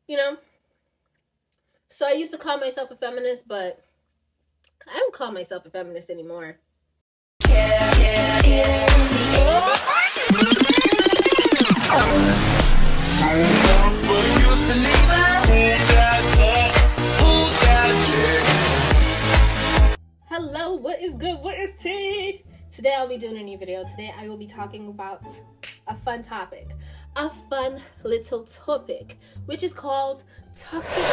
you know? So I used to call myself a feminist, but I don't call myself a feminist anymore. Hello, what is good? What is tea? Today I'll be doing a new video. Today I will be talking about a fun topic. A fun little topic, which is called toxic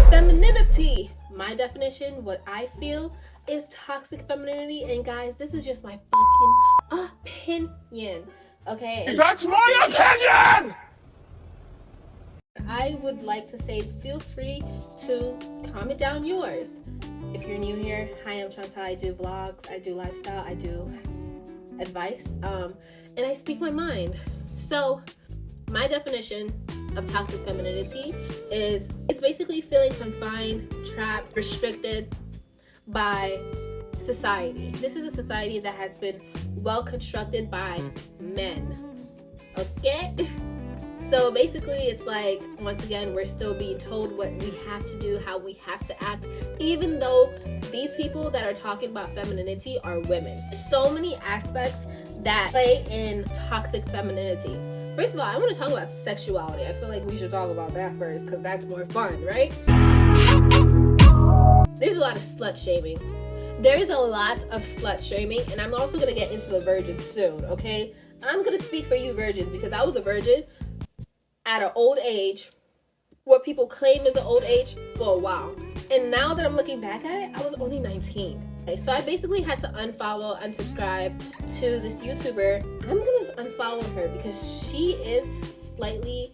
femininity. My definition, what I feel is toxic femininity, and guys, this is just my fucking opinion, okay? That's my opinion! I would like to say, feel free to comment down yours. If you're new here, hi, I'm Chantal. I do vlogs, I do lifestyle, I do advice, and I speak my mind. So my definition of toxic femininity is it's basically feeling confined, trapped, restricted by society. This is a society that has been well constructed by men. Okay? So basically it's like, once again, we're still being told what we have to do, how we have to act, even though these people that are talking about femininity are women. So many aspects that play in toxic femininity. First of all, I want to talk about sexuality. I feel like we should talk about that first because that's more fun, right? There's a lot of slut shaming. There is a lot of slut shaming, and I'm also going to get into the virgins soon, okay? I'm going to speak for you virgins because I was a virgin at an old age, what people claim is an old age, for a while. And now that I'm looking back at it, I was only 19. Okay, so I basically had to unfollow, unsubscribe to this YouTuber. I'm gonna unfollow her because she is slightly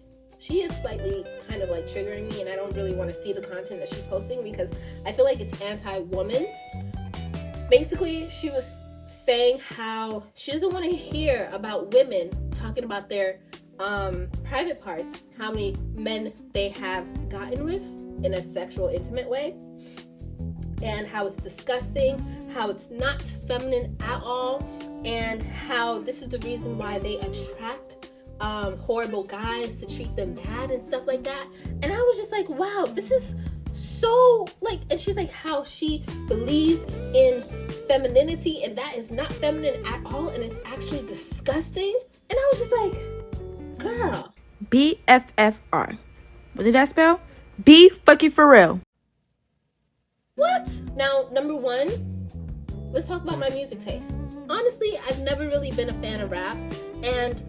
kind of like triggering me, and I don't really want to see the content that she's posting because I feel like it's anti-woman. Basically, she was saying how she doesn't want to hear about women talking about their private parts, how many men they have gotten with in a sexual, intimate way, and how it's disgusting, how it's not feminine at all, and how this is the reason why they attract horrible guys to treat them bad and stuff like that. And I was just like, wow, this is so like, and she's like how she believes in femininity and that is not feminine at all, and it's actually disgusting. And I was just like, girl. BFFR. What did that spell? B fucking for real. What? Now, number one, let's talk about my music taste. Honestly, I've never really been a fan of rap, and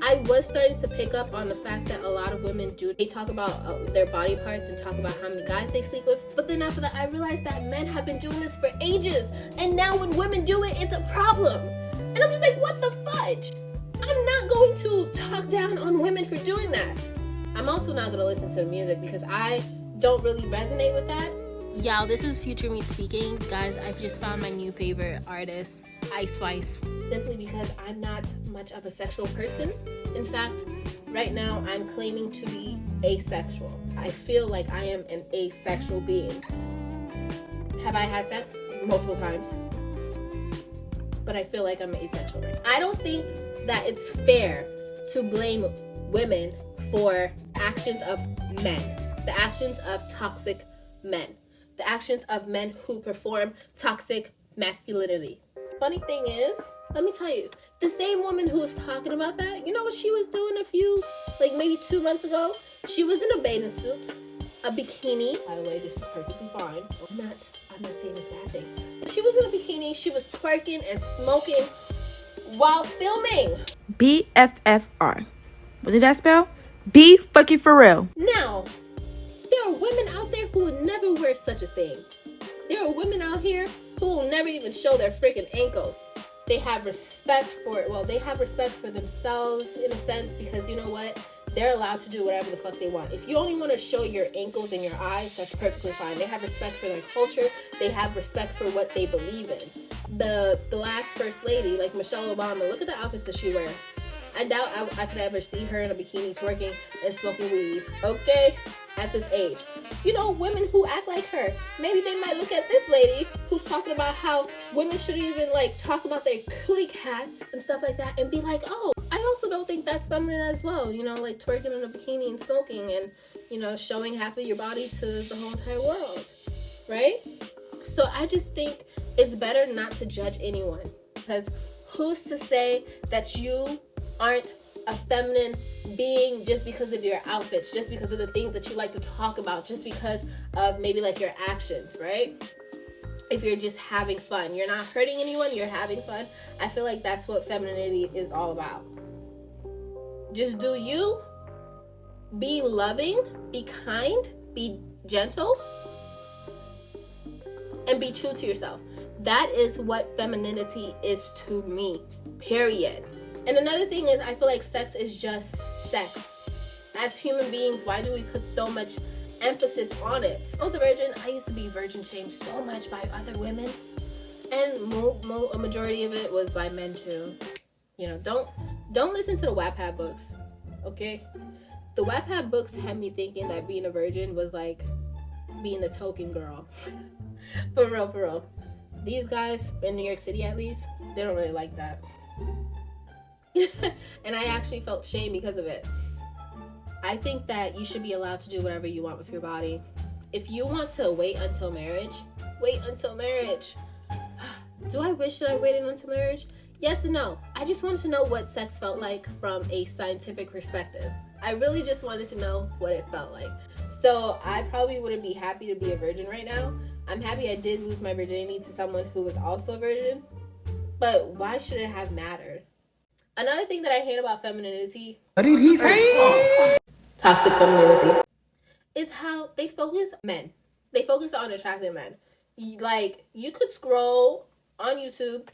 I was starting to pick up on the fact that a lot of women do. They talk about their body parts and talk about how many guys they sleep with, but then after that, I realized that men have been doing this for ages, and now when women do it, it's a problem. And I'm just like, what the fudge? I'm not going to talk down on women for doing that. I'm also not going to listen to the music because I don't really resonate with that. Y'all, this is Future Me speaking. Guys, I've just found my new favorite artist, Ice Spice. Simply because I'm not much of a sexual person. In fact, right now I'm claiming to be asexual. I feel like I am an asexual being. Have I had sex? Multiple times. But I feel like I'm asexual. I don't think that it's fair to blame women for actions of men, the actions of toxic men, the actions of men who perform toxic masculinity. Funny thing is, let me tell you, the same woman who was talking about that, you know what she was doing maybe 2 months ago? She was in a bathing suit, a bikini. By the way, this is perfectly fine. I'm not saying it's a bad thing. But she was in a bikini, she was twerking and smoking while filming. BFFR. What did that spell? B fucking for real. Now, there are women out there who would never wear such a thing. There are women out here who will never even show their freaking ankles. They have respect for it. Well, they have respect for themselves in a sense because you know what? They're allowed to do whatever the fuck they want. If you only want to show your ankles and your eyes, that's perfectly fine. They have respect for their culture. They have respect for what they believe in. The last first lady, like Michelle Obama, look at the outfits that she wears. I doubt I could ever see her in a bikini twerking and smoking weed, okay? At this age. You know, women who act like her, maybe they might look at this lady who's talking about how women shouldn't even like talk about their cootie cats and stuff like that and be like, oh, I also don't think that's feminine as well. You know, like twerking in a bikini and smoking and, you know, showing half of your body to the whole entire world, right? So I just think it's better not to judge anyone, because who's to say that you aren't a feminine being just because of your outfits, just because of the things that you like to talk about, just because of maybe like your actions, right? If you're just having fun, you're not hurting anyone, you're having fun. I feel like that's what femininity is all about. Just do you, be loving, be kind, be gentle, and be true to yourself. That is what femininity is to me, period. And another thing is, I feel like sex is just sex. As human beings, why do we put so much emphasis on it? I was a virgin. I used to be virgin shamed so much by other women. And a majority of it was by men too. You know, don't listen to the Wattpad books, okay? The Wattpad books had me thinking that being a virgin was like being the token girl. For real, for real. These guys, in New York City at least, they don't really like that. And I actually felt shame because of it. I think that you should be allowed to do whatever you want with your body. If you want to wait until marriage, wait until marriage. Do I wish that I waited until marriage? Yes and no. I just wanted to know what sex felt like from a scientific perspective. I really just wanted to know what it felt like. So I probably wouldn't be happy to be a virgin right now. I'm happy I did lose my virginity to someone who was also a virgin. But why should it have mattered? Another thing that I hate about femininity, What did he say? toxic femininity, is how they focus on men. They focus on attractive men. Like, you could scroll on YouTube,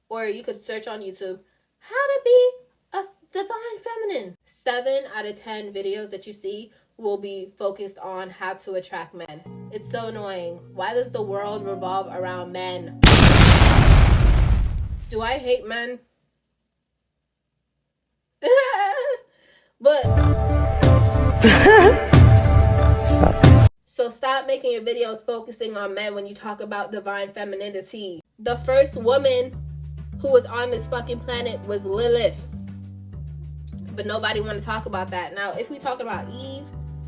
or you could search on YouTube, how to be a divine feminine. 7 out of 10 videos that you see will be focused on how to attract men. It's so annoying. Why does the world revolve around men? Do I hate men? But so stop making your videos focusing on men when you talk about divine femininity. The first woman who was on this fucking planet was Lilith, but nobody want to talk about that. Now, if we talking about Eve,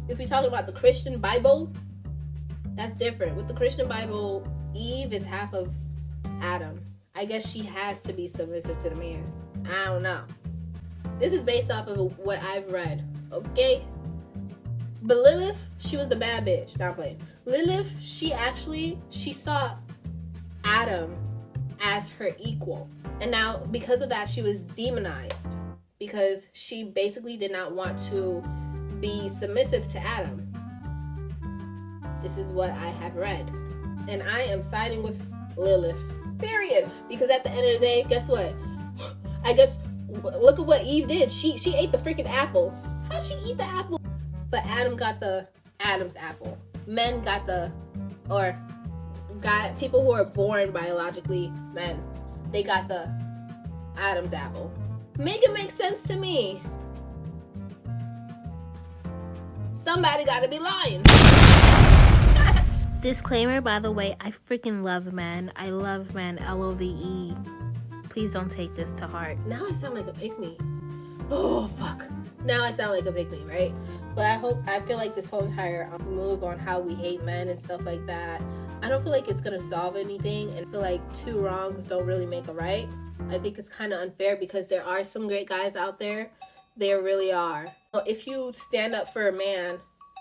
if we talking about the Christian Bible, that's different. With the Christian Bible, Eve is half of Adam. I guess she has to be submissive to the man. I don't know. This is based off of what I've read, okay? But Lilith, she was the bad bitch. Not playing. Lilith, she saw Adam as her equal. And now, because of that, she was demonized. Because she basically did not want to be submissive to Adam. This is what I have read. And I am siding with Lilith. Period. Because at the end of the day, guess what? I guess, look at what Eve did. She ate the freaking apple. How'd she eat the apple? But Adam got the Adam's apple. Men got people who are born biologically men. They got the Adam's apple. Make it make sense to me. Somebody gotta be lying. Disclaimer, by the way, I freaking love men. I love men, Love. Please don't take this to heart. Now I sound like a pick-me. Oh, fuck. Now I sound like a pick-me, right? But I feel like this whole entire move on how we hate men and stuff like that, I don't feel like it's gonna solve anything, and I feel like 2 wrongs don't really make a right. I think it's kind of unfair because there are some great guys out there. There really are. If you stand up for a man,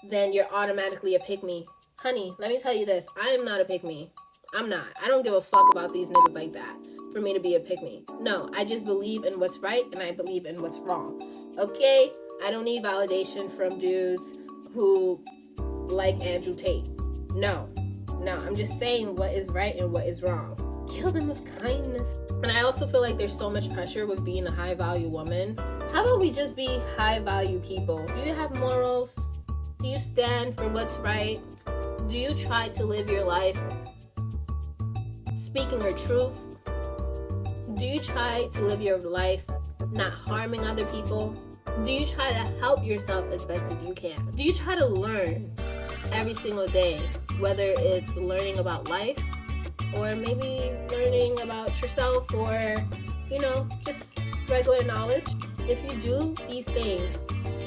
then you're automatically a pick-me. Honey, let me tell you this. I am not a pick-me. I'm not. I don't give a fuck about these niggas like that for me to be a pick-me. No, I just believe in what's right and I believe in what's wrong. Okay? I don't need validation from dudes who like Andrew Tate. No, I'm just saying what is right and what is wrong. Kill them with kindness. And I also feel like there's so much pressure with being a high-value woman. How about we just be high-value people? Do you have morals? Do you stand for what's right? Do you try to live your life speaking your truth? Do you try to live your life not harming other people? Do you try to help yourself as best as you can? Do you try to learn every single day, whether it's learning about life or maybe learning about yourself or, just regular knowledge? If you do these things,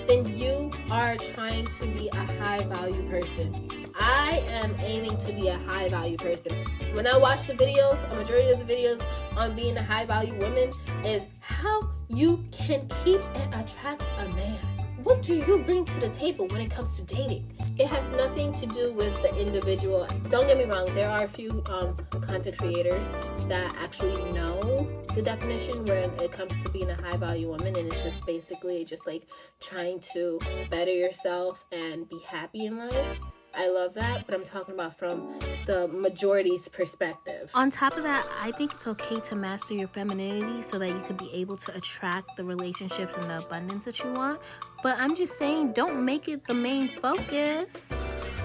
then you are trying to be a high value person. I am aiming to be a high value person. When I watch the videos, a majority of the videos on being a high value woman is how you can keep and attract a man. What do you bring to the table when it comes to dating? It has nothing to do with the individual. Don't get me wrong, there are a few content creators that actually know the definition when it comes to being a high value woman, and it's just basically just like trying to better yourself and be happy in life. I love that, but I'm talking about from the majority's perspective. On top of that, I think it's okay to master your femininity so that you can be able to attract the relationships and the abundance that you want. But I'm just saying, don't make it the main focus.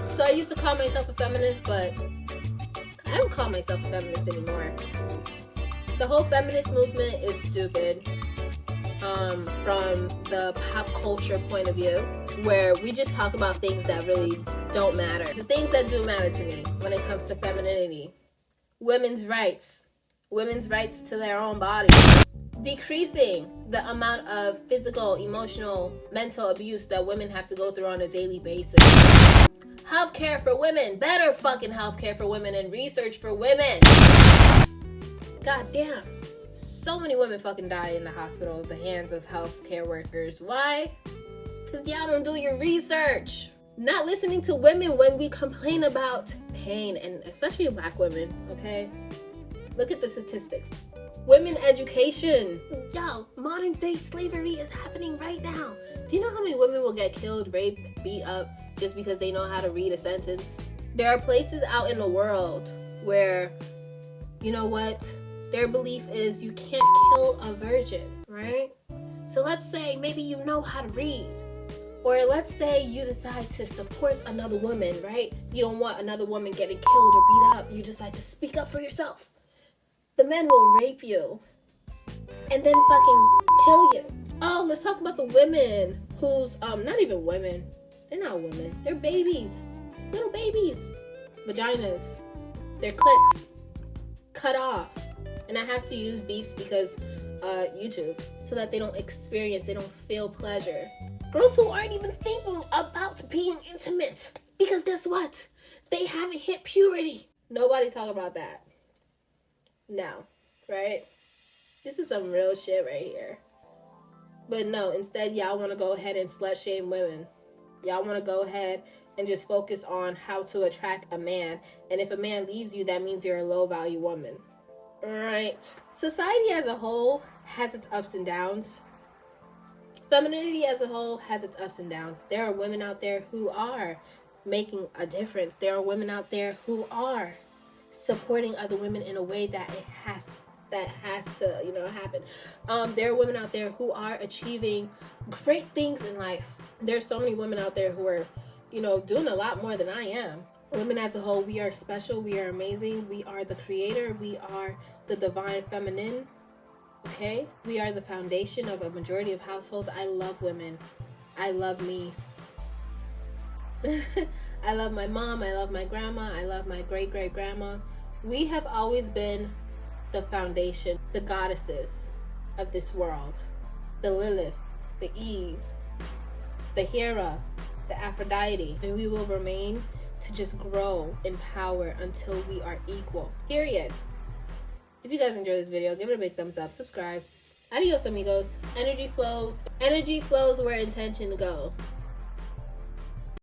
So I used to call myself a feminist, but I don't call myself a feminist anymore. The whole feminist movement is stupid. From the pop culture point of view, where we just talk about things that really don't matter. The things that do matter to me when it comes to femininity: women's rights to their own body, decreasing the amount of physical, emotional, mental abuse that women have to go through on a daily basis, healthcare for women, better fucking healthcare for women, and research for women. God damn. So many women fucking die in the hospital at the hands of healthcare workers. Why? Because y'all don't do your research. Not listening to women when we complain about pain, and especially Black women, okay? Look at the statistics. Women education. Yo, modern day slavery is happening right now. Do you know how many women will get killed, raped, beat up just because they know how to read a sentence? There are places out in the world where, you know what? Their belief is you can't kill a virgin, right? So let's say maybe you know how to read. Or let's say you decide to support another woman, right? You don't want another woman getting killed or beat up. You decide to speak up for yourself. The men will rape you and then fucking kill you. Oh, let's talk about the women who's, not even women. They're not women. They're babies. Little babies. Vaginas. Their clits cut off. And I have to use beeps because YouTube, so that they don't feel pleasure. Girls who aren't even thinking about being intimate, because guess what? They haven't hit puberty. Nobody talk about that. No, right? This is some real shit right here. But no, instead y'all want to go ahead and slut shame women. Y'all want to go ahead and just focus on how to attract a man. And if a man leaves you, that means you're a low value woman. Right. Society as a whole has its ups and downs. Femininity as a whole has its ups and downs. There are women out there who are making a difference. There are women out there who are supporting other women in a way that has to happen. There are women out there who are achieving great things in life. There's so many women out there who are, doing a lot more than I am. Women as a whole, we are special, we are amazing, we are the creator, we are the divine feminine, okay? We are the foundation of a majority of households. I love women. I love me. I love my mom, I love my grandma, I love my great-great-grandma. We have always been the foundation, the goddesses of this world. The Lilith, the Eve, the Hera, the Aphrodite, and we will remain to just grow in power until we are equal. Period. If you guys enjoyed this video, give it a big thumbs up, subscribe. Adios, amigos. Energy flows where intention go.